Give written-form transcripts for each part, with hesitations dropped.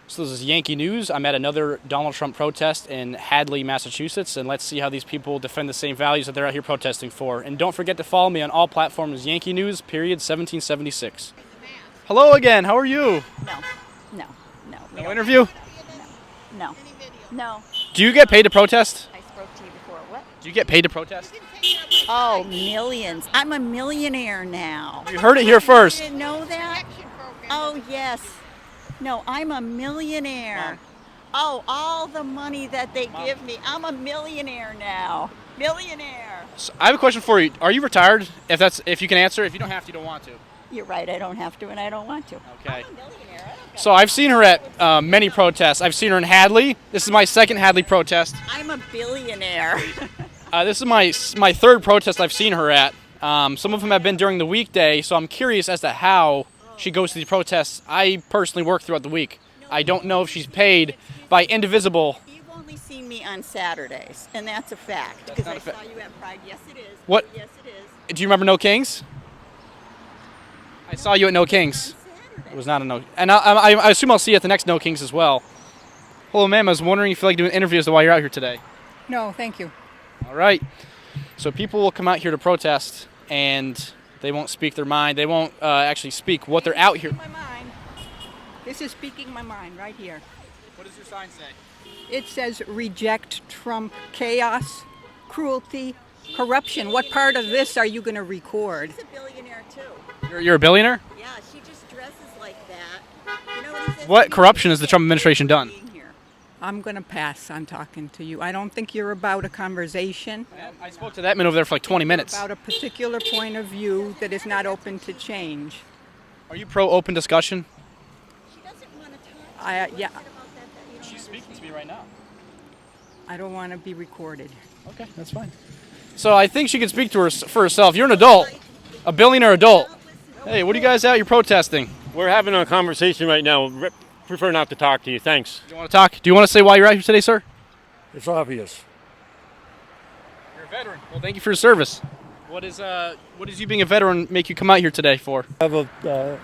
So this is Yankee News. I'm at another Donald Trump protest in Hadley, Massachusetts, and let's see how these people defend the same values that they're out here protesting for. And don't forget to follow me on all platforms, Yankee News, period, 1776. Hello again, how are you? No, no, no. No interview? No, no. Do you get paid to protest? I spoke to you before. What? Do you get paid to protest? Oh, millions. I'm a millionaire now. You heard it here first. You didn't know that? Oh, yes. No, I'm a millionaire. Oh, all the money that they give me. I'm a millionaire now. Millionaire. So I have a question for you. Are you retired? If you can answer. If you don't have to, you don't want to. You're right. I don't have to, and I don't want to. Okay. I'm a millionaire. I don't care. So I've seen her at many protests. I've seen her in Hadley. This is my second Hadley protest. I'm a billionaire. This is my third protest I've seen her at. Some of them have been during the weekday, so I'm curious as to how she goes to these protests. I personally work throughout the week. I don't know if she's paid by Indivisible. You've only seen me on Saturdays, and that's a fact, because I saw you at Pride. Yes, it is. What? Yes, it is. Do you remember No Kings? I saw you at No Kings. It was not a No. And I assume I'll see you at the next No Kings as well. Hello, ma'am. I was wondering if you like doing interviews while you're out here today. No, thank you. All right. So people will come out here to protest, and they won't speak their mind. They won't actually speak what they're out here. My mind. This is speaking my mind right here. What does your sign say? It says reject Trump, chaos, cruelty, corruption. What part of this are you going to record? She's a billionaire, too. You're a billionaire? Yeah, she just dresses like that. You know what he says? What corruption has the Trump administration done? Being here. I'm going to pass on talking to you. I don't think you're about a conversation, I spoke to that man over there for like 20 minutes. about a particular point of view that is not open to change. Are you pro open discussion? She doesn't want to talk. Yeah, She's speaking to me right now. I don't want to be recorded. Okay, that's fine. So I think she can speak to her for herself. You're an adult, a billionaire adult. Hey, what are you guys out? You're protesting. We're having a conversation right now. Prefer not to talk to you. Thanks. Do you want to talk? Do you want to say why you're out here today, sir? It's obvious. You're a veteran. Well, thank you for your service. What is you being a veteran make you come out here today for? Have the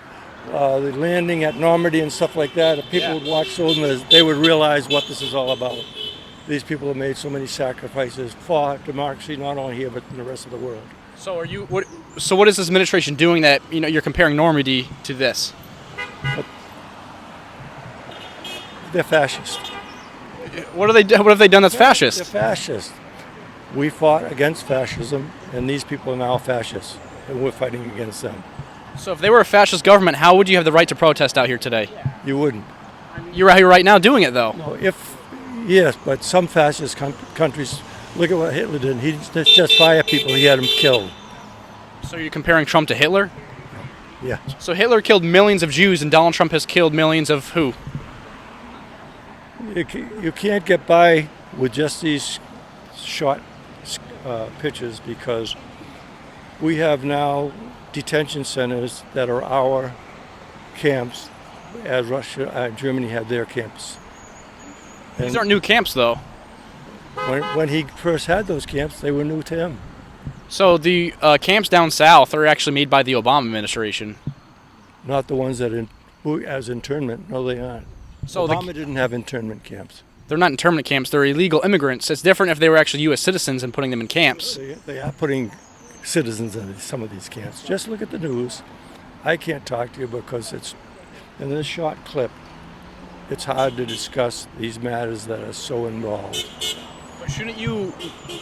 landing at Normandy and stuff like that. If people would watch those, they would realize what this is all about. These people have made so many sacrifices for democracy, not only here but in the rest of the world. So are you what? So what is this administration doing that you're comparing Normandy to this? But they're fascist. What have they done that's fascist? They're fascist. We fought against fascism, and these people are now fascists, and we're fighting against them. So if they were a fascist government, how would you have the right to protest out here today? You wouldn't. You're out here right now doing it, though. No, yes, but some fascist countries, look at what Hitler did. He just fire people, he had them killed. So you're comparing Trump to Hitler? Yeah. So Hitler killed millions of Jews, and Donald Trump has killed millions of who? You can't get by with just these short pictures, because we have now detention centers that are our camps, as Russia and Germany had their camps. And These aren't new camps, though. when he first had those camps, they were new to him. So the camps down south are actually made by the Obama administration. Not the ones that as internment. No, they aren't. So Obama didn't have internment camps. they're not internment camps. They're illegal immigrants. It's different if they were actually U.S. citizens and putting them in camps. They are putting citizens in some of these camps. Just look at the news. I can't talk to you because it's in this short clip. It's hard to discuss these matters that are so involved. But shouldn't you?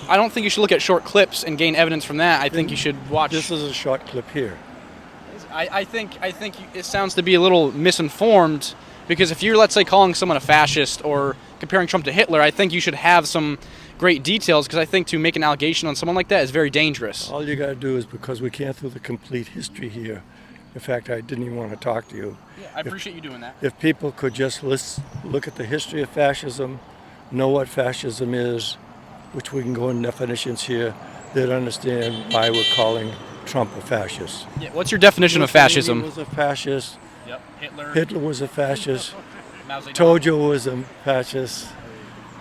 I don't think you should look at short clips and gain evidence from that. I think you should watch. This is a short clip here. I think it sounds to be a little misinformed, because if you're, let's say, calling someone a fascist or comparing Trump to Hitler, I think you should have some great details, because I think to make an allegation on someone like that is very dangerous. All you got to do is, because we can't do the complete history here. In fact, I didn't even want to talk to you. Yeah, I appreciate you doing that. If people could just look at the history of fascism, know what fascism is, which we can go in definitions here, they'd understand why we're calling Trump a fascist. Yeah, what's your definition of fascism? Mussolini was a fascist. Yep, Hitler was a fascist. Mao Zedong. Tojo was a fascist.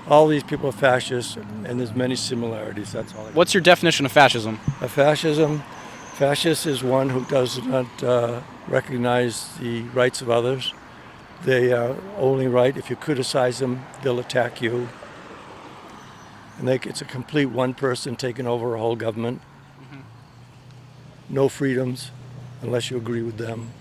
All these people are fascists, and there's many similarities. That's all. What's your definition of fascism? A fascist is one who does not recognize the rights of others, They are only right. If you criticize them, they'll attack you. And it's a complete one person taking over a whole government. No freedoms unless you agree with them.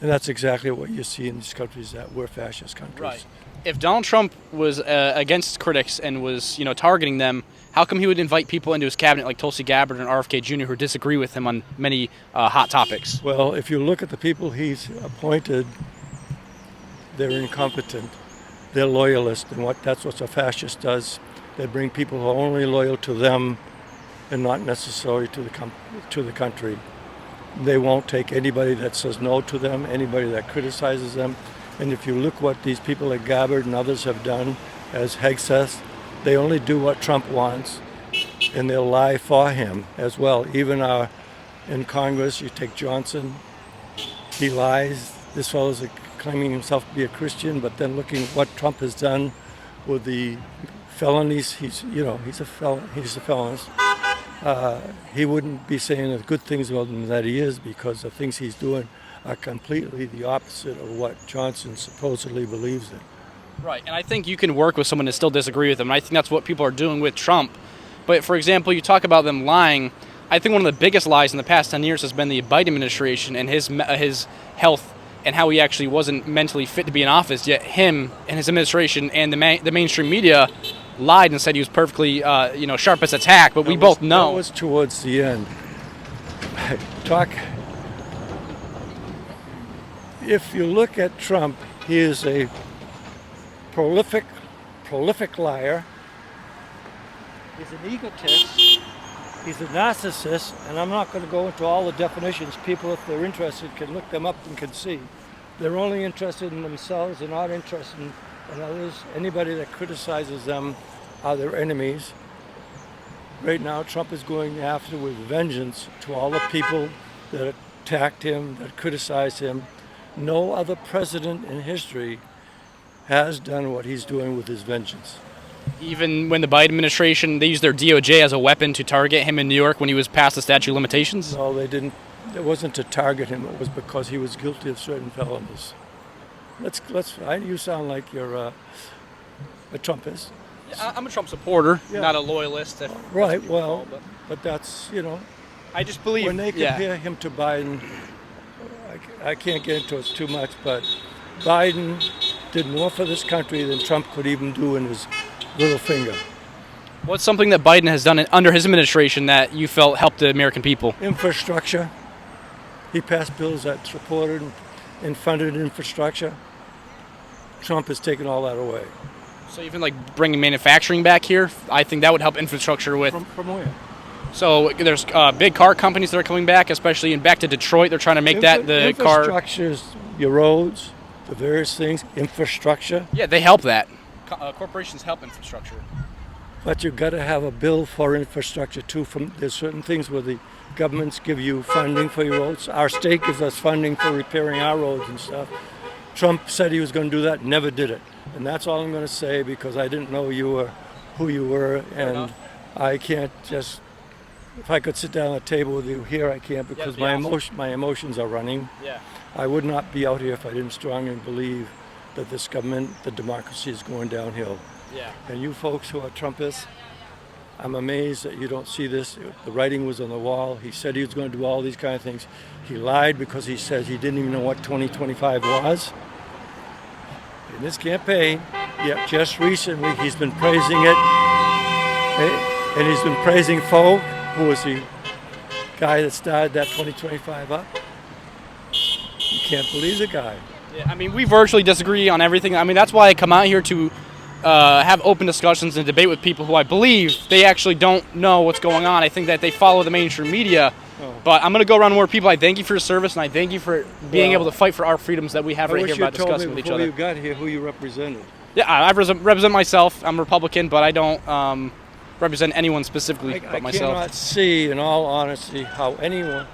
And that's exactly what you see in these countries that we're fascist countries. Right. If Donald Trump was against critics and was, targeting them, how come he would invite people into his cabinet like Tulsi Gabbard and RFK Jr. who disagree with him on many hot topics? Well, if you look at the people he's appointed, they're incompetent. They're loyalist, and that's what a fascist does. They bring people who are only loyal to them and not necessarily to the country. They won't take anybody that says no to them, anybody that criticizes them. And if you look what these people like Gabbard and others have done, as Haig says, they only do what Trump wants, and they'll lie for him as well. Even in Congress, you take Johnson, he lies. This fellow's claiming himself to be a Christian, but then looking at what Trump has done with the felonies, he's a felon. He wouldn't be saying the good things about him that he is, because the things he's doing are completely the opposite of what Johnson supposedly believes in. Right, and I think you can work with someone to still disagree with them, and I think that's what people are doing with Trump. But, for example, you talk about them lying. I think one of the biggest lies in the past 10 years has been the Biden administration and his health and how he actually wasn't mentally fit to be in office, yet him and his administration and the mainstream media lied and said he was perfectly, sharp as a tack, but we both know. That was towards the end. If you look at Trump, he is a prolific liar. He's an egotist. He's a narcissist, and I'm not going to go into all the definitions. People, if they're interested, can look them up and can see. They're only interested in themselves. They're not interested in others. Anybody that criticizes them are their enemies. Right now, Trump is going after with vengeance to all the people that attacked him, that criticized him. No other president in history has done what he's doing with his vengeance. Even when the Biden administration, they used their DOJ as a weapon to target him in New York when he was past the statute of limitations? No, they didn't. It wasn't to target him. It was because he was guilty of certain felonies. You sound like you're a Trumpist. Yeah, I'm a Trump supporter, not a loyalist. Right, but that's, I just believe... When they compare him to Biden, I can't get into it too much, but Biden did more for this country than Trump could even do in his little finger. What's something that Biden has done under his administration that you felt helped the American people? Infrastructure. He passed bills that supported and funded infrastructure. Trump has taken all that away. So even like bringing manufacturing back here, I think that would help infrastructure with... From where? So there's big car companies that are coming back, especially back to Detroit. They're trying to make that the car... Infrastructure's your roads, the various things, infrastructure. Yeah, they help that. Corporations help infrastructure. But you've got to have a bill for infrastructure too. There's certain things where the governments give you funding for your roads. Our state gives us funding for repairing our roads and stuff. Trump said he was going to do that, never did it. And that's all I'm going to say, because I didn't know who you were, and I can't just... If I could sit down at a table with you here, I can't, because my emotions are running. Yeah. I would not be out here if I didn't strongly believe that this government, the democracy, is going downhill. Yeah. And you folks who are Trumpists, I'm amazed that you don't see this. The writing was on the wall. He said he was going to do all these kind of things. He lied because he said he didn't even know what 2025 was. In this campaign, just recently, he's been praising it. And he's been praising Foe, who was the guy that started that 2025 up. You can't believe the guy. Yeah, I mean, we virtually disagree on everything. I mean, that's why I come out here to have open discussions and debate with people who I believe they actually don't know what's going on. I think that they follow the mainstream media. But I'm going to go around more people. I thank you for your service, and I thank you for being able to fight for our freedoms that we have right here by discussing with each other. You got here who you represented. Yeah, I represent myself. I'm a Republican, but I don't represent anyone specifically but myself. I cannot see, in all honesty, how anyone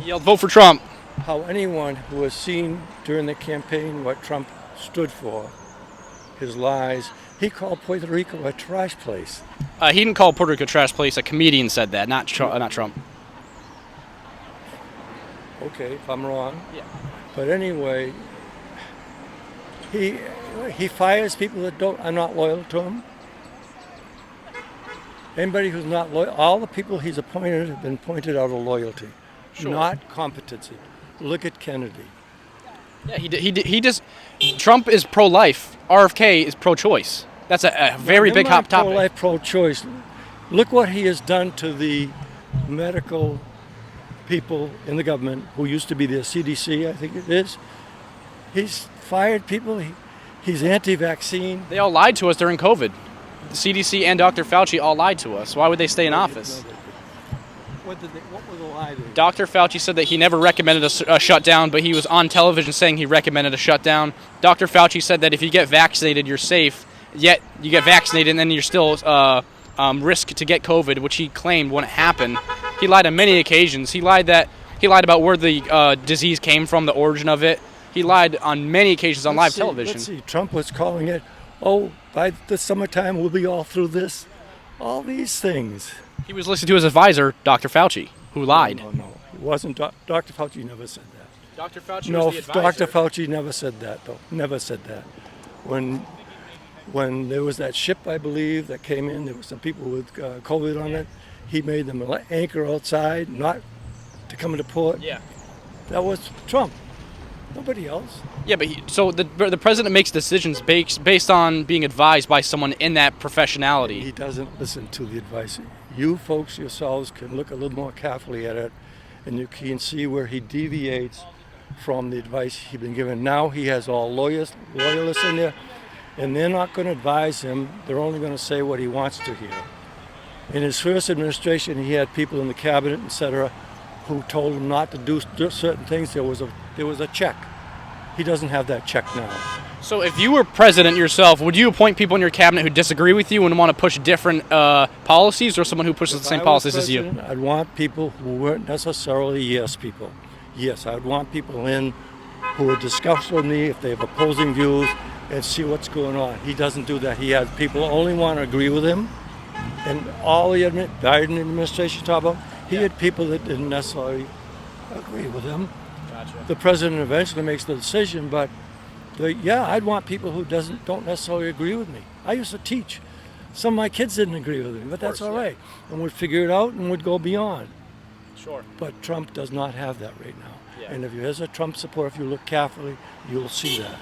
Yelled, vote for Trump. How anyone who has seen during the campaign what Trump stood for, his lies. He called Puerto Rico a trash place. He didn't call Puerto Rico a trash place. A comedian said that, not Trump. Okay, if I'm wrong. Yeah. But anyway, he fires people that are not loyal to him. Anybody who's not loyal, all the people he's appointed have been appointed out of loyalty, not competency. Look at Kennedy. Yeah, he just Trump is pro-life. RFK is pro-choice. That's a very big hot topic. Pro-life, pro-choice. Look what he has done to the medical people in the government who used to be the CDC, I think it is. He's fired people. He's anti-vaccine. They all lied to us during COVID. The CDC and Dr. Fauci all lied to us. Why would they stay in office? What was the lie? Dr. Fauci said that he never recommended a shutdown, but he was on television saying he recommended a shutdown. Dr. Fauci said that if you get vaccinated, you're safe. Yet you get vaccinated and then you're still risk to get COVID, which he claimed wouldn't happen. He lied on many occasions. He lied about where the disease came from, the origin of it. He lied on many occasions on live television. Let's see. Trump was calling it, by the summertime we'll be all through this. All these things. He was listening to his advisor, Dr. Fauci, who lied. No. It wasn't. Dr. Fauci never said that. Dr. Fauci No, was the advisor. Dr. Fauci never said that, though. Never said that. When there was that ship, I believe, that came in, there were some people with COVID on it. He made them anchor outside, not to come into port. Yeah. That was Trump. Nobody else. Yeah, but so the president makes decisions based on being advised by someone in that professionality. He doesn't listen to the advice. You folks yourselves can look a little more carefully at it, and you can see where he deviates from the advice he's been given. Now he has all loyalists in there, and they're not going to advise him. They're only going to say what he wants to hear. In his first administration, he had people in the cabinet, etc., who told him not to do certain things. There was a check. He doesn't have that check now. So if you were president yourself, would you appoint people in your cabinet who disagree with you and want to push different policies, or someone who pushes the same policies as you? I'd want people who weren't necessarily yes people. Yes, I'd want people in who would discuss with me if they have opposing views and see what's going on. He doesn't do that. He has people only want to agree with him. And all the Biden administration talked about, he had people that didn't necessarily agree with him. Gotcha. The president eventually makes the decision, but I'd want people who don't necessarily agree with me. I used to teach. Some of my kids didn't agree with me, but that's all right. And we'd figure it out and we'd go beyond. Sure. But Trump does not have that right now. Yeah. And if there's a Trump supporter, if you look carefully, you'll see that.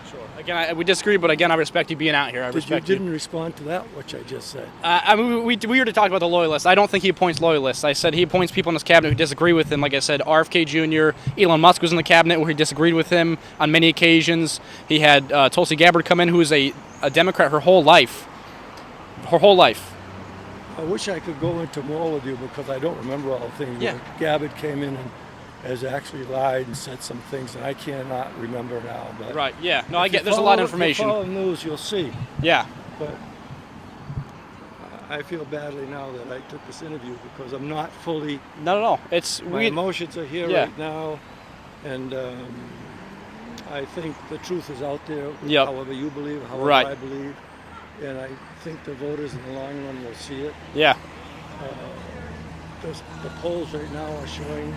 Sure. Again, we disagree, but again, I respect you being out here. You didn't respond to that, which I just said. We already talked about the loyalists. I don't think he appoints loyalists. I said he appoints people in his cabinet who disagree with him. Like I said, RFK Jr., Elon Musk was in the cabinet where he disagreed with him on many occasions. He had Tulsi Gabbard come in, who is a Democrat her whole life. Her whole life. I wish I could go into more with you because I don't remember all the things. Yeah. Gabbard came in and has actually lied and said some things that I cannot remember now. But right, yeah. No, I get there's a lot of information. If you follow the news, you'll see. Yeah. But I feel badly now that I took this interview because I'm not fully... No. My emotions are here yeah. right now, and I think the truth is out there, yep. however you believe, however right. I believe, and I think the voters in the long run will see it. Yeah. The polls right now are showing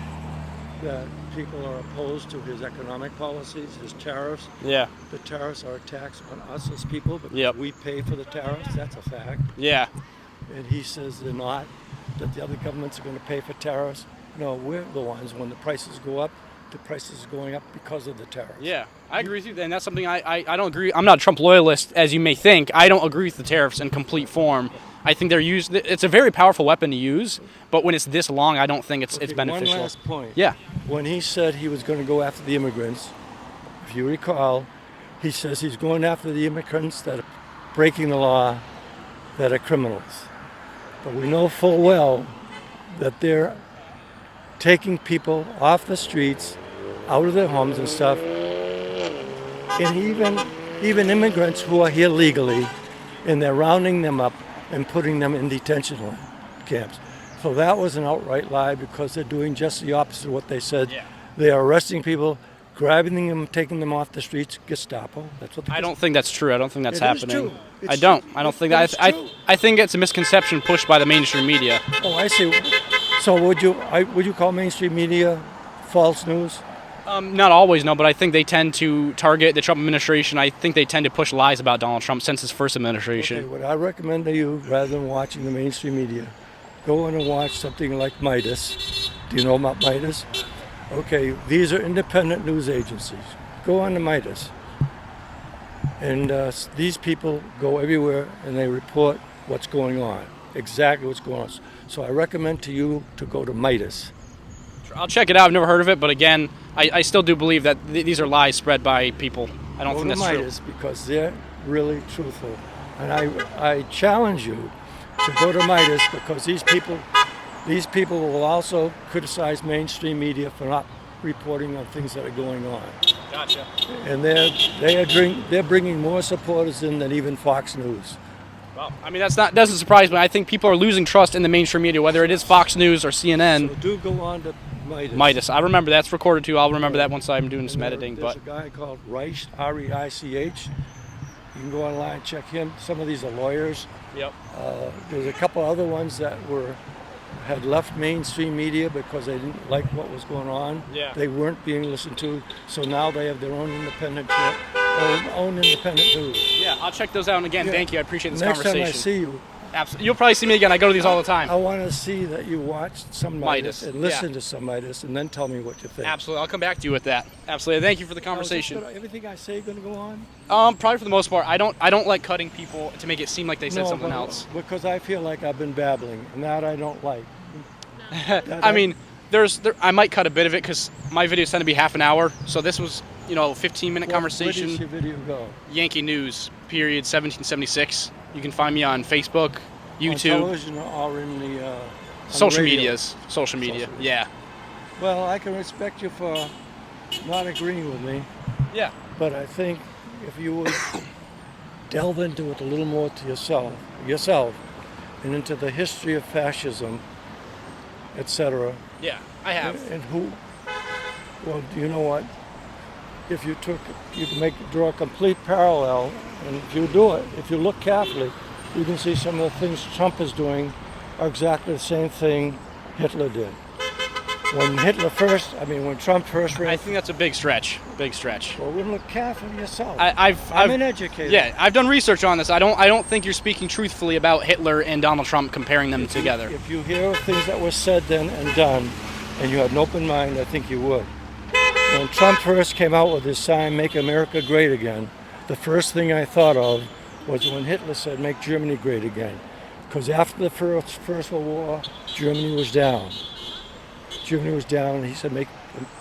that people are opposed to his economic policies, his tariffs. Yeah. The tariffs are a tax on us as people because yep. we pay for the tariffs. That's a fact. Yeah. And he says they're not, that the other governments are going to pay for tariffs. No, we're the ones. When the prices go up, the prices are going up because of the tariffs. Yeah, I agree with you. And that's something I don't agree. I'm not a Trump loyalist, as you may think. I don't agree with the tariffs in complete form. I think they're used. It's a very powerful weapon to use, but when it's this long, I don't think it's beneficial. One last point. Yeah. When he said he was going to go after the immigrants, if you recall, he says he's going after the immigrants that are breaking the law, that are criminals. But we know full well that they're taking people off the streets, out of their homes and stuff, and even immigrants who are here legally, and they're rounding them up and putting them in detention camps. So that was an outright lie because they're doing just the opposite of what they said. Yeah. They are arresting people, grabbing them, taking them off the streets, Gestapo. That's what. I don't think that's true. I don't think that's It is happening. true. It's I don't. true. I don't think But that. it's true. I think it's a misconception pushed by the mainstream media. Oh, I see. So would you call mainstream media false news? Not always, no, but I think they tend to target the Trump administration. I think they tend to push lies about Donald Trump since his first administration. Okay, what I recommend to you, rather than watching the mainstream media, go in and watch something like Midas. Do you know about Midas? Okay, these are independent news agencies. Go on to Midas. And these people go everywhere and they report what's going on, exactly what's going on. So I recommend to you to go to Midas. I'll check it out. I've never heard of it, but again, I still do believe that these are lies spread by people. I don't think that's true. Go to Midas because they're really truthful. And I challenge you to go to Midas because these people will also criticize mainstream media for not reporting on things that are going on. Gotcha. And they're bringing more supporters in than even Fox News. Well, I mean, doesn't surprise me. I think people are losing trust in the mainstream media, whether it is Fox News or CNN. So do go on to Midas. Midas. I remember that's recorded too. I'll remember that once I'm doing some editing. There's a guy called Reich, Reich. You can go online and check him. Some of these are lawyers. Yep. There's a couple other ones that had left mainstream media because they didn't like what was going on. Yeah. They weren't being listened to, so now they have their own independent news. Yeah, I'll check those out. And again, thank you. I appreciate this Next conversation. Next time I see you, absolutely, you'll probably see me again. I go to these all the time. I want to see that you watch some Midas and listen to some Midas, and then tell me what you think. Absolutely, I'll come back to you with that. Absolutely, thank you for the conversation. Everything I say going to go on? Probably for the most part. I don't like cutting people to make it seem like they said something else. Because I feel like I've been babbling, and that I don't like. I mean, I might cut a bit of it because my videos tend to be half an hour. So this was, 15-minute conversation. Where does your video go? Yankee News, period 1776. You can find me on Facebook, YouTube, on television, or in the social radio? medias. Social media, yeah. Well, I can respect you for not agreeing with me. Yeah. But I think if you would delve into it a little more to yourself, and into the history of fascism, etc. Yeah, I have. And well, you know what? If you can draw a complete parallel, and if you look carefully, you can see some of the things Trump is doing are exactly the same thing Hitler did. When Trump first ran. I think that's a big stretch. Well, look carefully yourself. I'm an educator. Yeah, I've done research on this. I don't think you're speaking truthfully about Hitler and Donald Trump, comparing them together. If you hear things that were said then and done, and you had an open mind, I think you would. When Trump first came out with his sign, "Make America Great Again," the first thing I thought of was when Hitler said, "Make Germany great again." Because after the First World War, Germany was down. And he said, "Make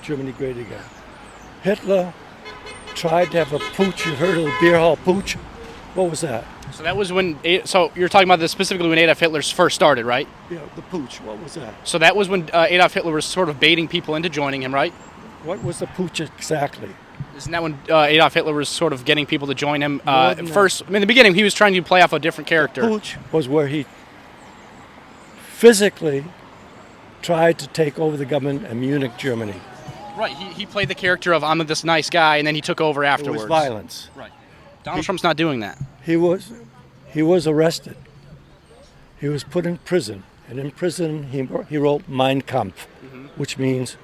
Germany great again." Hitler tried to have a putsch. You heard of the beer hall putsch? What was that? So that was when. So you're talking about this specifically when Adolf Hitler first started, right? Yeah, the putsch. What was that? So that was when Adolf Hitler was sort of baiting people into joining him, right? What was the putsch exactly? Isn't that when Adolf Hitler was sort of getting people to join him? First, in the beginning, he was trying to play off a different character. The putsch was where he physically tried to take over the government in Munich, Germany. Right. He played the character of "I'm this nice guy," and then he took over afterwards. It was violence. Right. Donald Trump's not doing that. He was arrested. He was put in prison, and in prison he wrote Mein Kampf, which means.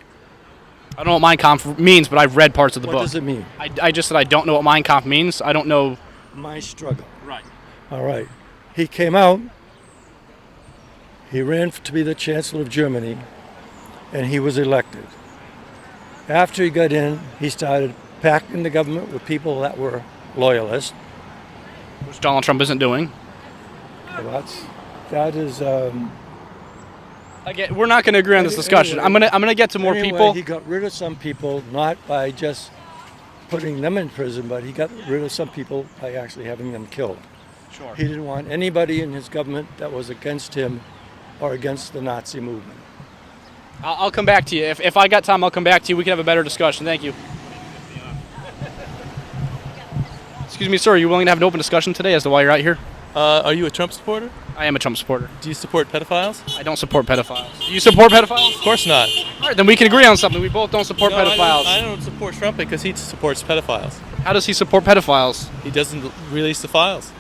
I don't know what Mein Kampf means, but I've read parts of the book. What does it mean? I just said I don't know what Mein Kampf means. I don't know. My struggle. Right. All right. He came out. He ran to be the Chancellor of Germany, and he was elected. After he got in, he started packing the government with people that were loyalists. Which Donald Trump isn't doing. Well, that is. Again, we're not going to agree on this discussion. Anyway, I'm gonna get to more people. He got rid of some people not by just putting them in prison, but he got rid of some people by actually having them killed. Sure. He didn't want anybody in his government that was against him or against the Nazi movement. I'll come back to you. If I got time, I'll come back to you. We can have a better discussion. Thank you. Excuse me, sir. Are you willing to have an open discussion today as to why you're out here? Are you a Trump supporter? I am a Trump supporter. Do you support pedophiles? I don't support pedophiles. Do you support pedophiles? Of course not. All right, then we can agree on something. We both don't support pedophiles. I don't support Trump because he supports pedophiles. How does he support pedophiles? He doesn't release the files.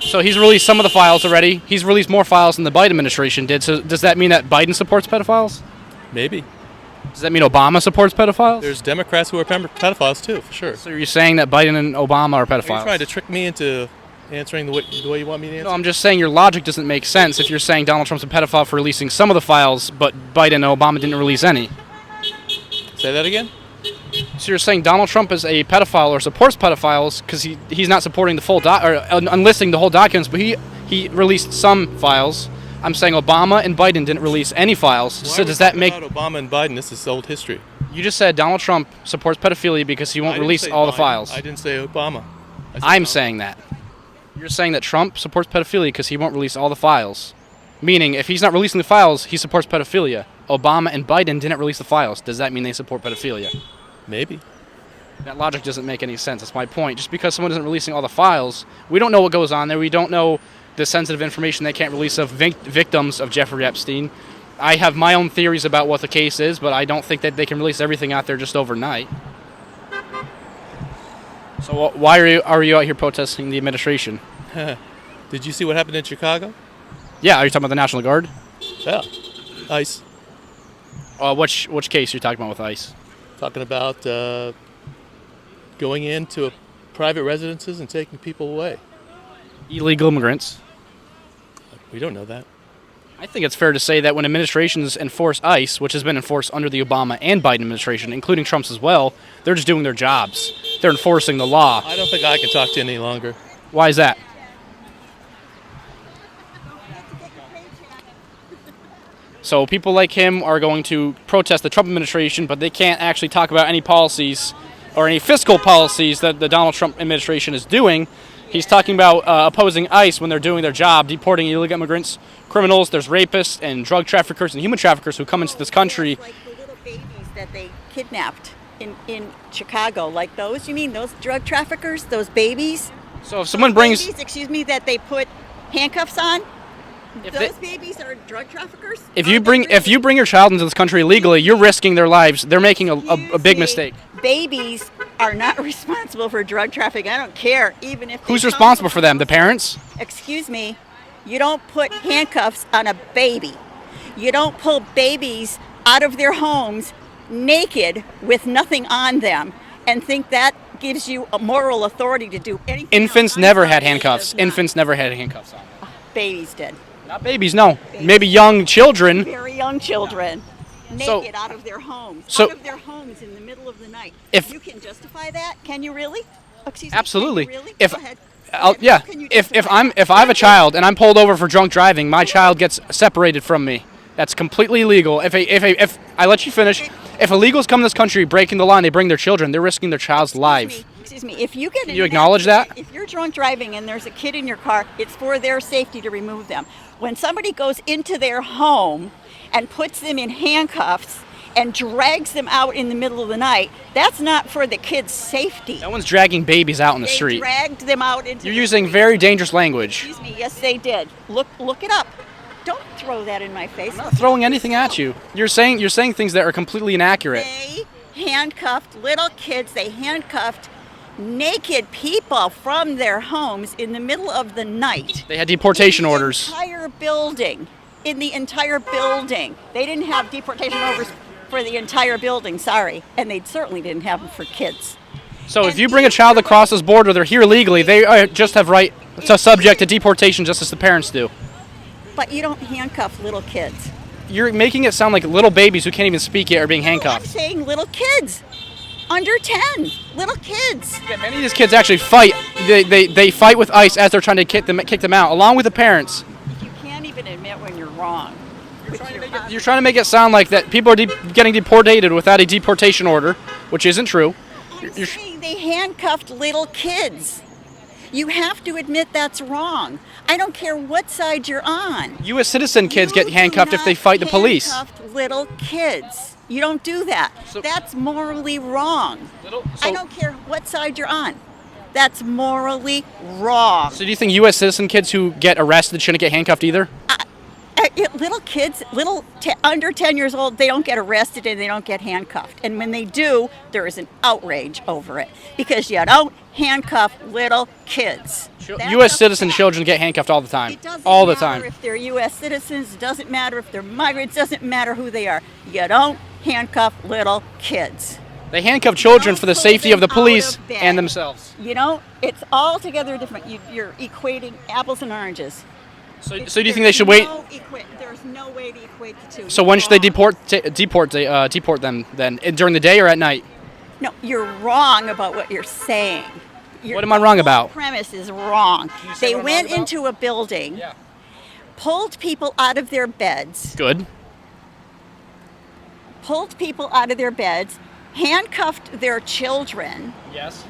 So he's released some of the files already. He's released more files than the Biden administration did. So does that mean that Biden supports pedophiles? Maybe. Does that mean Obama supports pedophiles? There's Democrats who are pedophiles too, for sure. So you're saying that Biden and Obama are pedophiles? Are you trying to trick me into answering the way you want me to answer? No, I'm just saying your logic doesn't make sense if you're saying Donald Trump's a pedophile for releasing some of the files, but Biden and Obama didn't release any. Say that again? So you're saying Donald Trump is a pedophile or supports pedophiles because he's not supporting the full unlisting the whole documents, but he released some files. I'm saying Obama and Biden didn't release any files. So does that make about Obama and Biden? This is old history. You just said Donald Trump supports pedophilia because he won't release all the files. I didn't say Obama. I'm saying that. You're saying that Trump supports pedophilia because he won't release all the files. Meaning, if he's not releasing the files, he supports pedophilia. Obama and Biden didn't release the files. Does that mean they support pedophilia? Maybe. That logic doesn't make any sense. That's my point. Just because someone isn't releasing all the files, we don't know what goes on there. We don't know the sensitive information they can't release of victims of Jeffrey Epstein. I have my own theories about what the case is, but I don't think that they can release everything out there just overnight. So why are you out here protesting the administration? Did you see what happened in Chicago? Yeah, are you talking about the National Guard? Yeah. ICE. Which case are you talking about with ICE? Talking about going into private residences and taking people away. Illegal immigrants. We don't know that. I think it's fair to say that when administrations enforce ICE, which has been enforced under the Obama and Biden administration, including Trump's as well, they're just doing their jobs. They're enforcing the law. I don't think I can talk to you any longer. Why is that? So people like him are going to protest the Trump administration, but they can't actually talk about any policies or any fiscal policies that the Donald Trump administration is doing. He's talking about opposing ICE when they're doing their job, deporting illegal immigrants, criminals. There's rapists and drug traffickers and human traffickers who come into this country. Like the little babies that they kidnapped in Chicago, like those? You mean those drug traffickers, those babies? So if someone brings... Babies, excuse me, that they put handcuffs on? Those babies are drug traffickers? If you bring your child into this country illegally, you're risking their lives. They're making a big mistake. Babies are not responsible for drug trafficking. I don't care, even if Who's responsible for them? The parents? Excuse me, you don't put handcuffs on a baby. You don't pull babies out of their homes naked with nothing on them and think that gives you a moral authority to do anything. Infants never had handcuffs. Infants never had handcuffs on. Babies did. Not babies, no. Maybe young children. Very young children. Naked out of their homes. Out of their homes in the middle of the night. If you can justify that, can you really? Excuse me, absolutely. Can you really? If Go ahead. yeah, if I have a child and I'm pulled over for drunk driving, my child gets separated from me. That's completely illegal. If I let you finish, if illegals come to this country breaking the law and they bring their children, they're risking their child's life. Excuse me. If you get Can you acknowledge that? If you're drunk driving and there's a kid in your car, it's for their safety to remove them. When somebody goes into their home and puts them in handcuffs and drags them out in the middle of the night, that's not for the kids' safety. No one's dragging babies out in the street. They dragged them out into. You're using very dangerous language. Excuse me. Yes, they did. Look it up. Don't throw that in my face. I'm not throwing anything at you. You're saying things that are completely inaccurate. They handcuffed little kids. They handcuffed naked people from their homes in the middle of the night. They had deportation orders. In the entire building. They didn't have deportation orders for the entire building, sorry. And they certainly didn't have them for kids. So if you bring a child across this border, they're here legally, they just have right to subject to deportation just as the parents do. But you don't handcuff little kids. You're making it sound like little babies who can't even speak yet are being handcuffed. I'm saying little kids. Under 10, little kids. Yeah, many of these kids actually fight. They fight with ICE as they're trying to kick them out, along with the parents. You can't even admit when you're wrong. You're trying to make it sound like that people are getting deported without a deportation order, which isn't true. I'm saying they handcuffed little kids. You have to admit that's wrong. I don't care what side you're on. U.S. citizen kids get handcuffed if they fight the police. Handcuffed little kids. You don't do that. That's morally wrong. I don't care what side you're on. That's morally wrong. So do you think U.S. citizen kids who get arrested shouldn't get handcuffed either? Little kids, under 10 years old, they don't get arrested and they don't get handcuffed. And when they do, there is an outrage over it because you don't handcuff little kids. U.S. citizen children get handcuffed all the time. It doesn't matter if they're U.S. citizens. It doesn't matter if they're migrants. It doesn't matter who they are. You don't handcuff little kids. They handcuff children for the Don't safety pull of the them police out of bed. and themselves. You know, it's altogether different. You're equating apples and oranges. So do you think they should wait? There's no way to equate the two. So when should they deport them then? During the day or at night? No, you're wrong about what you're saying. What am I wrong about? The premise is wrong. Can you say They what I'm went wrong about? into a building, Yeah. pulled people out of their beds, Good. handcuffed their children, Yes.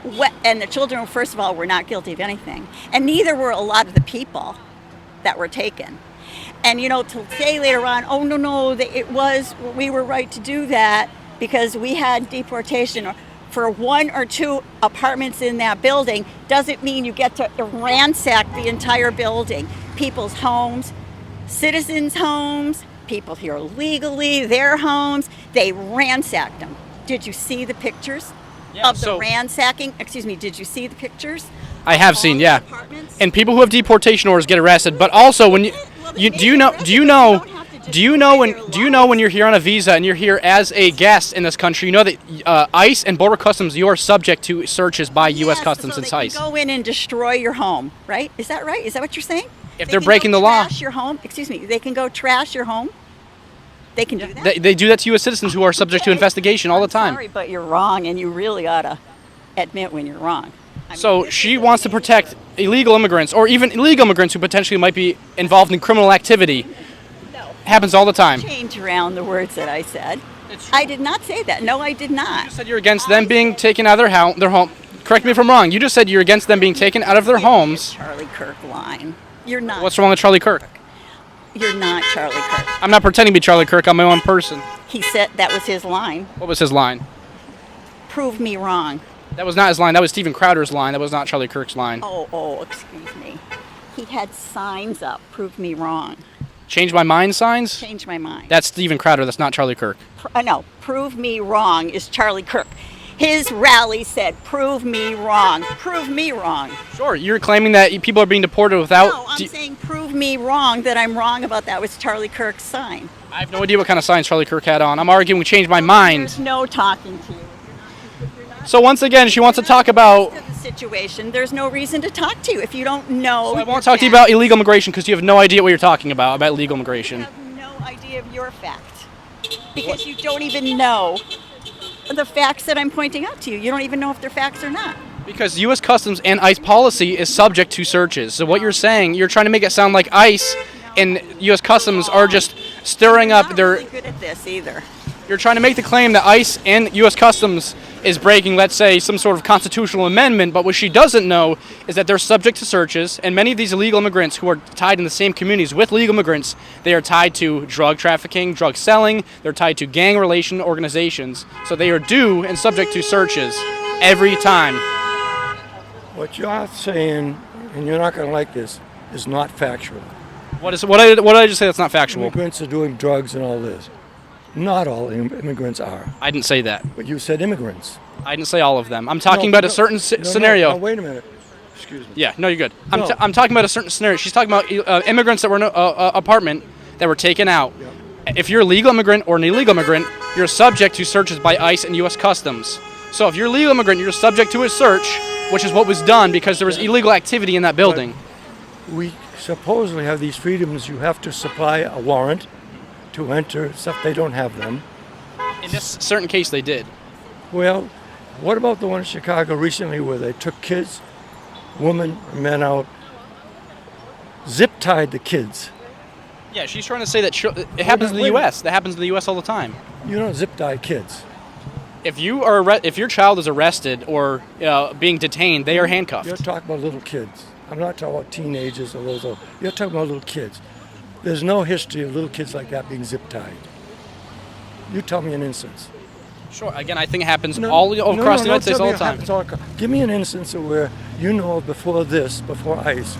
and the children, first of all, were not guilty of anything, and neither were a lot of the people that were taken. And you know, to say later on, oh no, we were right to do that because we had deportation for 1 or 2 apartments in that building, doesn't mean you get to ransack the entire building. People's homes, citizens' homes, people here legally, their homes, they ransacked them. Did you see the pictures of the ransacking? Excuse me, did you see the pictures? I have seen, All the yeah. apartments? And people who have deportation orders get arrested. But also, when do you know when you're here on a visa and you're here as a guest in this country, you know that ICE and Border Customs, you are subject to searches by U.S. Yes, Customs so and they ICE. can go in and destroy your home, right? Is that right? Is that what you're saying? If They they're can breaking go the law. trash your home. Excuse me. They can go trash your home. They can do that. They do that to U.S. citizens who are subject to Okay. investigation all the time. Sorry, but you're wrong, and you really ought to admit when you're wrong. I mean, So this she is wants to amazing. protect illegal immigrants or even illegal immigrants who potentially might be involved in criminal activity. No. Happens all the time. Change around the words that I said. It's true. I did not say that. No, I did not. You said you're against them being taken out of their home. Correct me if I'm wrong. You just said you're against them being taken out of their homes. Charlie Kirk line. You're not. What's wrong with Charlie Kirk? You're not Charlie Kirk. I'm not pretending to be Charlie Kirk. I'm my own person. He said that was his line. What was his line? Prove me wrong. That was not his line. That was Steven Crowder's line. That was not Charlie Kirk's line. Oh, excuse me. He had signs up. Prove me wrong. Change my mind signs? Change my mind. That's Steven Crowder. That's not Charlie Kirk. No, prove me wrong is Charlie Kirk. His rally said, prove me wrong. Prove me wrong. Sure, you're claiming that people are being deported without... No, I'm saying prove me wrong that I'm wrong about that was Charlie Kirk's sign. I have no idea what kind of signs Charlie Kirk had on. I'm arguing change my mind. There's no talking to you. So once again, she wants to talk about... The situation, there's no reason to talk to you if you don't know. So I your won't talk to you facts. about illegal immigration because you have no idea what you're talking about illegal You immigration. have no idea of your fact because you don't even know the facts that I'm pointing out to you. You don't even know if they're facts or not. Because U.S. Customs and ICE policy is subject to searches. So what you're saying, you're trying to make it sound like ICE and U.S. Customs are just stirring up I'm not their... really good at this either. You're trying to make the claim that ICE and U.S. Customs is breaking, let's say, some sort of constitutional amendment, but what she doesn't know is that they're subject to searches, and many of these illegal immigrants who are tied in the same communities with legal immigrants, they are tied to drug trafficking, drug selling, they're tied to gang relation organizations, so they are due and subject to searches every time. What you're saying, and you're not going to like this, is not factual. What did I just say that's not factual? Immigrants are doing drugs and all this. Not all immigrants are. I didn't say that. But you said immigrants. I didn't say all of them. I'm talking No, about a no, certain scenario. No, wait a minute. Excuse me. Yeah, no, you're good. No. I'm talking about a certain scenario. She's talking about immigrants that were in an apartment that were taken out. If you're a legal immigrant or an illegal immigrant, you're subject to searches by ICE and U.S. Customs. So if you're a legal immigrant, you're subject to a search, which is what was done because there was illegal activity in that building. We supposedly have these freedoms. You have to supply a warrant to enter stuff. They don't have them. In this certain case, they did. Well, what about the one in Chicago recently where they took kids, women, men out, zip-tied the kids? Yeah, she's trying to say that it happens in the wait a U.S. That happens in the U.S. all the time. You don't zip-tie kids. If your child is arrested or being detained, they are handcuffed. You're talking about little kids. I'm not talking about teenagers or those old. You're talking about little kids. There's no history of little kids like that being zip-tied. You tell me an instance. Sure. Again, I think it happens all across the United States all the time. Give me an instance of where you know before ICE,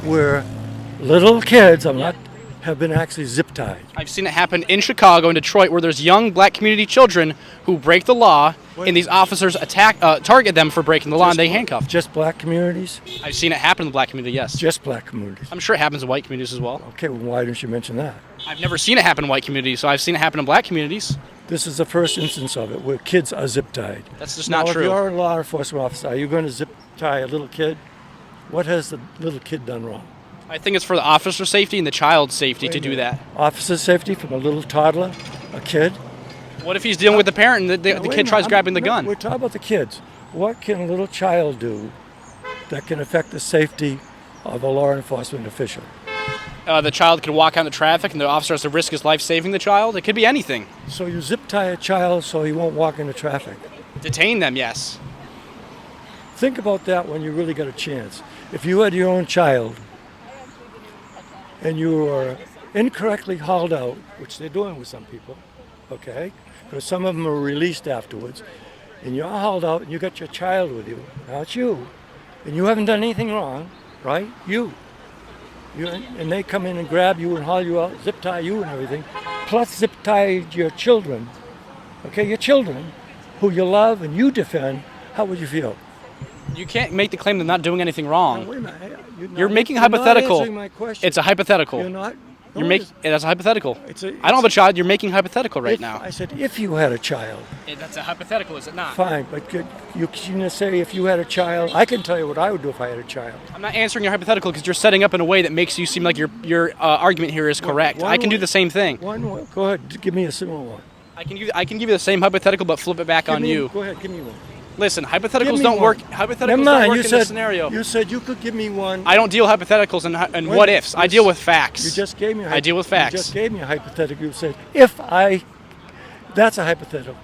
where little kids, I'm not have been actually zip tied. I've seen it happen in Chicago and Detroit, where there's young black community children who break the law, and these officers target them for breaking the law, and they handcuff. Just black communities? I've seen it happen in the black community, yes. Just black communities. I'm sure it happens in white communities as well. Okay, well, why didn't you mention that? I've never seen it happen in white communities, so I've seen it happen in black communities. This is the first instance of it where kids are zip tied. That's just Now, not true. If you're a law enforcement officer, are you going to zip tie a little kid? What has the little kid done wrong? I think it's for the officer safety and the child's safety to do that. Officer safety from a little toddler, a kid? What if he's dealing with the parent and the kid tries grabbing the gun? We're talking about the kids. What can a little child do that can affect the safety of a law enforcement official? The child can walk out in the traffic and the officer has to risk his life saving the child. It could be anything. So you zip tie a child so he won't walk into traffic. Detain them, yes. Think about that when you really got a chance. If you had your own child and you were incorrectly hauled out, which they're doing with some people, okay? Because some of them are released afterwards, and you're hauled out and you got your child with you, not you, and you haven't done anything wrong, right? You and they come in and grab you and haul you out, zip tie you and everything, plus zip tie your children, okay? Your children, who you love and you defend, how would you feel? You can't make the claim they're not doing anything wrong. Now, wait a minute. You're making you're not hypothetical. answering my question. It's a hypothetical. You're not. That's a hypothetical. It's a- I don't have a child. You're making hypothetical right now. I said if you had a child. That's a hypothetical, is it not? Fine, but you can say if you had a child. I can tell you what I would do if I had a child. I'm not answering your hypothetical because you're setting up in a way that makes you seem like your argument here is correct. I can do the same thing. Go ahead. Give me a similar one. I can give you the same hypothetical but flip it back on you. Go ahead. Give me one. Listen, Give hypotheticals me don't one. work. Hypotheticals Never don't mind. work You in said this scenario. You said you could give me one. I don't deal hypotheticals and what ifs. I deal with facts. You just gave me. I deal with facts. You just gave me a hypothetical. You said if I. That's a hypothetical,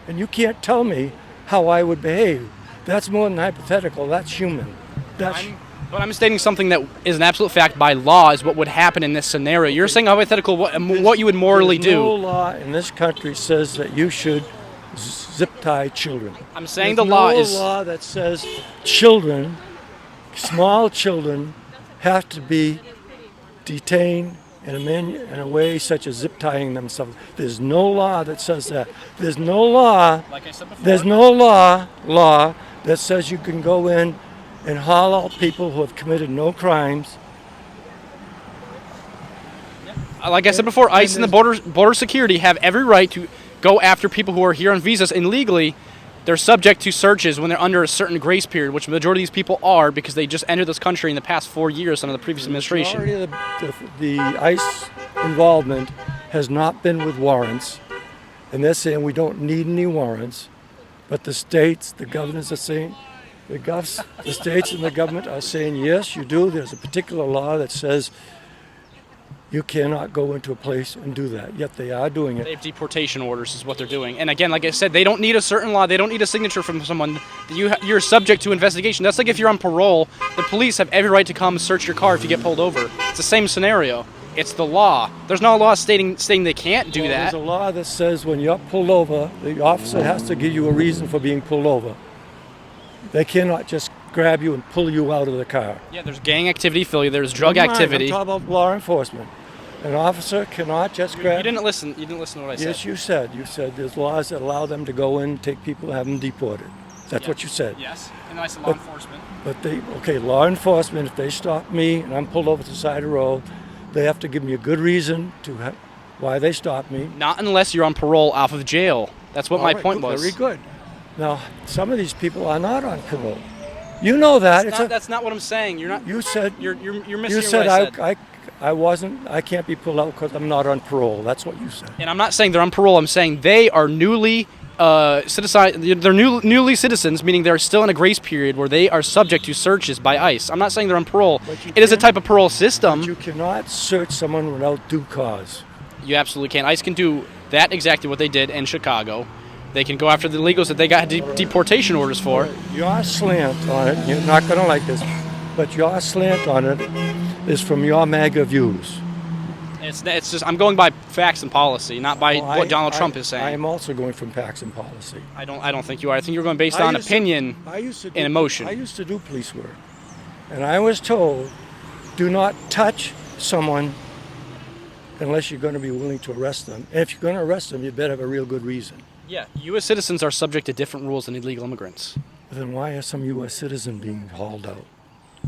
and you can't tell me how I would behave. That's more than hypothetical. That's human. But I'm stating something that is an absolute fact by law is what would happen in this scenario. You're saying hypothetical what you would morally do. No law in this country says that you should zip tie children. I'm saying There's the law no is law that says children, small children, have to be detained in a way such as zip tying themselves. There's no law that says that. There's no law. Like I said before. There's no law that says you can go in and haul out people who have committed no crimes. Like I said before, ICE and the border security have every right to go after people who are here on visas illegally. They're subject to searches when they're under a certain grace period, which the majority of these people are because they just entered this country in the past 4 years under the previous administration. The majority of the ICE involvement has not been with warrants, and they're saying we don't need any warrants, but the states, the governors are saying, the states and the government are saying, yes, you do. There's a particular law that says you cannot go into a place and do that, yet they are doing it. They have deportation orders is what they're doing. And again, like I said, they don't need a certain law. They don't need a signature from someone. You're subject to investigation. That's like if you're on parole, the police have every right to come search your car if you get pulled over. It's the same scenario. It's the law. There's no law stating they can't do that. There's a law that says when you're pulled over, the officer has to give you a reason for being pulled over. They cannot just grab you and pull you out of the car. Yeah, there's gang activity, Philly. There's drug activity. I'm talking about law enforcement. An officer cannot just grab. You didn't listen. You didn't listen to what I said. Yes, you said. You said there's laws that allow them to go in, take people, and have them deported. That's what you said. Yes, and I said law enforcement. But law enforcement, if they stop me and I'm pulled over to the side of the road, they have to give me a good reason why they stopped me. Not unless you're on parole off of jail. That's what my point was. Very good. Now, some of these people are not on parole. You know that. That's not what I'm saying. You're not. You said you're missing you what I said. said. I can't be pulled out because I'm not on parole. That's what you said. And I'm not saying they're on parole. I'm saying they are newly they're newly citizens, meaning they're still in a grace period where they are subject to searches by ICE. I'm not saying they're on parole. It is a type of parole system. But you cannot search someone without due cause. You absolutely can. ICE can do that exactly what they did in Chicago. They can go after the illegals that they got deportation orders for. Your slant on it, you're not going to like this, but your slant on it is from your MAGA views. It's just I'm going by facts and policy, not by what Donald Trump is saying. I am also going from facts and policy. I don't think you are. I think you're going based on opinion and emotion. I used to do police work, and I was told, do not touch someone unless you're going to be willing to arrest them. And if you're going to arrest them, you better have a real good reason. Yeah, U.S. citizens are subject to different rules than illegal immigrants. Then why are some U.S. citizens being hauled out?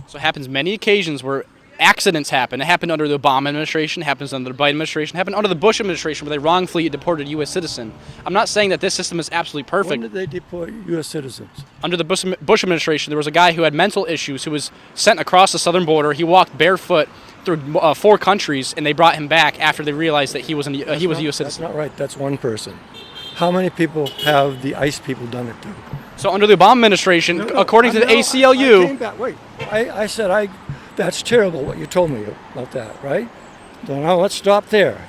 So it happens many occasions where accidents happen. It happened under the Obama administration, happens under the Biden administration, happened under the Bush administration where they wrongfully deported a U.S. citizen. I'm not saying that this system is absolutely perfect. When did they deport U.S. citizens? Under the Bush administration, there was a guy who had mental issues who was sent across the southern border. He walked barefoot through 4 countries, and they brought him back after they realized that he was a U.S. citizen. That's not right. That's one person. How many people have the ICE people done it to? So under the Obama administration, according to the ACLU... I came back. Wait, I said that's terrible what you told me about that, right? So now let's stop there.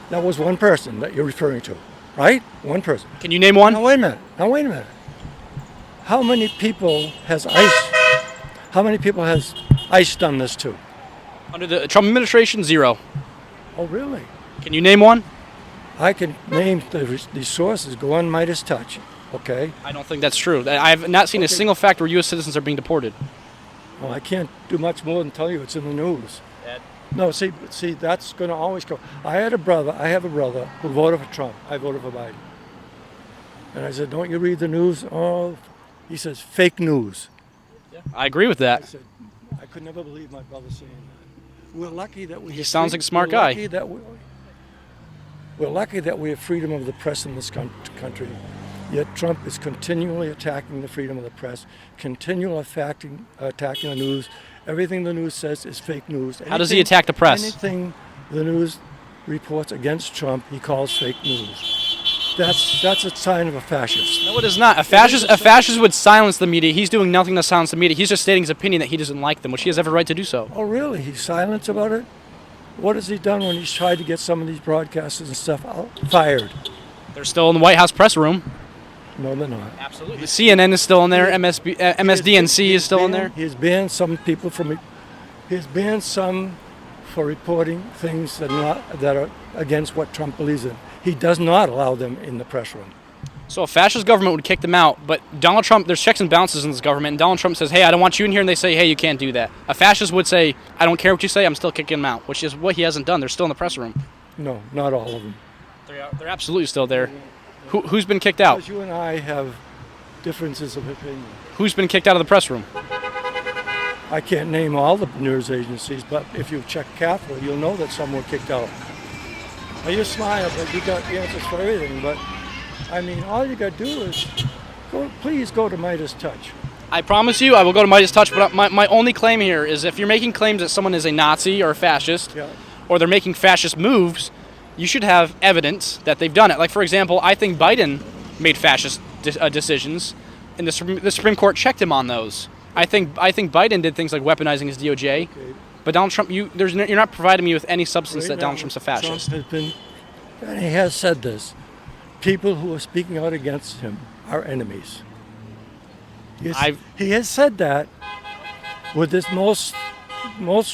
That was one person that you're referring to, right? One person. Can you name one? Now wait a minute. How many people has ICE done this to? Under the Trump administration, 0. Oh, really? Can you name one? I can name the sources. Go on Midas Touch, okay? I don't think that's true. I have not seen a single fact where U.S. citizens are being deported. Well, I can't do much more than tell you it's in the news. No, see, that's going to always go. I have a brother who voted for Trump. I voted for Biden. And I said, don't you read the news? Oh, he says, fake news. I agree with that. I said, I could never believe my brother saying that. We're lucky that we... He sounds like a smart guy. We're lucky that we have freedom of the press in this country. Yet Trump is continually attacking the freedom of the press, continually attacking the news. Everything the news says is fake news. How does he attack the press? Anything the news reports against Trump, he calls fake news. That's a sign of a fascist. No, it is not. A fascist would silence the media. He's doing nothing to silence the media. He's just stating his opinion that he doesn't like them, which he has every right to do so. Oh, really? He's silent about it? What has he done when he's tried to get some of these broadcasters and stuff fired? They're still in the White House press room. No, they're not. Absolutely. CNN is still in there. MSDNC is still in there. He's banned some people from. He's banned some for reporting things that are against what Trump believes in. He does not allow them in the press room. So a fascist government would kick them out, but Donald Trump, there's checks and balances in this government, and Donald Trump says, hey, I don't want you in here, and they say, hey, you can't do that. A fascist would say, I don't care what you say, I'm still kicking them out, which is what he hasn't done. They're still in the press room. No, not all of them. They're absolutely still there. Who's been kicked out? Because you and I have differences of opinion. Who's been kicked out of the press room? I can't name all the news agencies, but if you check carefully, you'll know that some were kicked out. Now you smile, but you got answers for everything, but I mean, all you got to do is please go to Midas Touch. I promise you, I will go to Midas Touch, but my only claim here is if you're making claims that someone is a Nazi or a fascist, or they're making fascist moves, you should have evidence that they've done it. Like, for example, I think Biden made fascist decisions, and the Supreme Court checked him on those. I think Biden did things like weaponizing his DOJ, okay. But Donald Trump, you're not providing me with any substance that Donald Trump's a fascist. Trump has been, and he has said this, people who are speaking out against him are enemies. He has said that with this most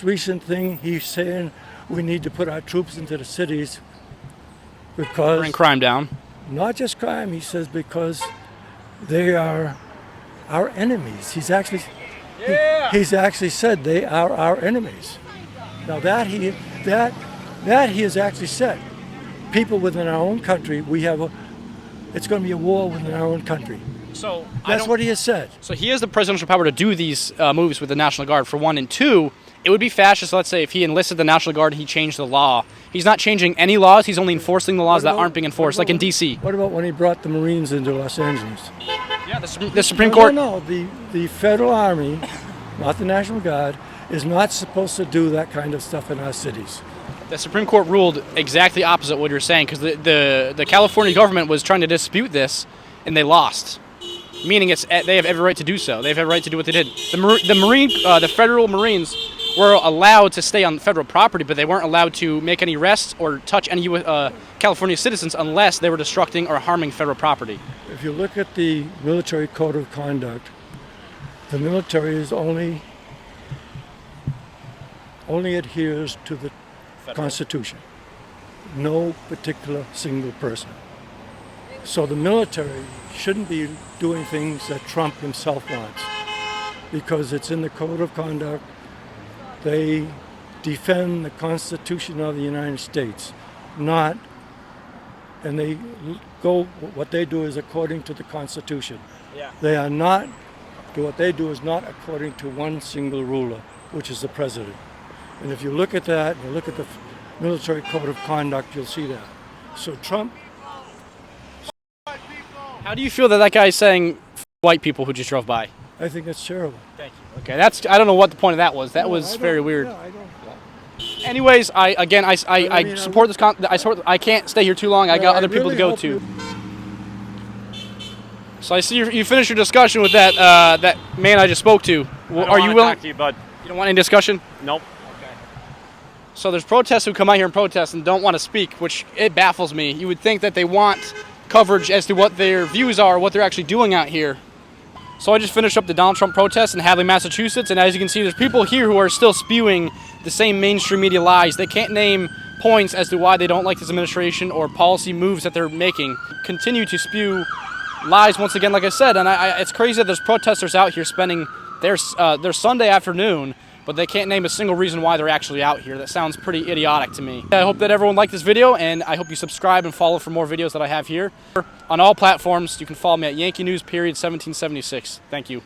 recent thing. He's saying we need to put our troops into the cities because bring crime down. Not just crime, he says, because they are our enemies. He's actually said they are our enemies. Now that he has actually said. People within our own country, it's going to be a war within our own country. So that's what he has said. So he has the presidential power to do these moves with the National Guard, for one, and two, it would be fascist, let's say, if he enlisted the National Guard and he changed the law. He's not changing any laws, he's only enforcing the laws that aren't being enforced, like in D.C. What about when he brought the Marines into Los Angeles? Yeah, the Supreme Court... No, the Federal Army, not the National Guard, is not supposed to do that kind of stuff in our cities. The Supreme Court ruled exactly opposite what you're saying, because the California government was trying to dispute this, and they lost. Meaning they have every right to do so. They have every right to do what they did. The federal Marines were allowed to stay on federal property, but they weren't allowed to make any arrests or touch any California citizens unless they were destructing or harming federal property. If you look at the military code of conduct, the military is only adheres to the Constitution. No particular single person. So the military shouldn't be doing things that Trump himself wants, because it's in the code of conduct. They defend the Constitution of the United States, not, and they go, what they do is according to the Constitution. Yeah. They are not, what they do is not according to one single ruler, which is the president. And if you look at that, and you look at the military code of conduct, you'll see that. So Trump, How do you feel that that guy's saying "F white people" who just drove by? I think that's terrible. Thank you. Okay, I don't know what the point of that was. That No, was I very don't- weird. yeah, I don't. Anyways, I mean, support this. I can't stay here too long. I got other people to go to. So I see you finished your discussion with that that man I just spoke to. Are you willing? Talk to you, bud. You don't want any discussion? Nope. So there's protesters who come out here and protest and don't want to speak, which it baffles me. You would think that they want coverage as to what their views are, what they're actually doing out here. So I just finished up the Donald Trump protest in Hadley, Massachusetts, and as you can see, there's people here who are still spewing the same mainstream media lies. They can't name points as to why they don't like this administration or policy moves that they're making. Continue to spew lies once again, like I said, and it's crazy that there's protesters out here spending their Sunday afternoon, but they can't name a single reason why they're actually out here. That sounds pretty idiotic to me. I hope that everyone liked this video, and I hope you subscribe and follow for more videos that I have here. On all platforms, you can follow me at Yankee News, period 1776. Thank you.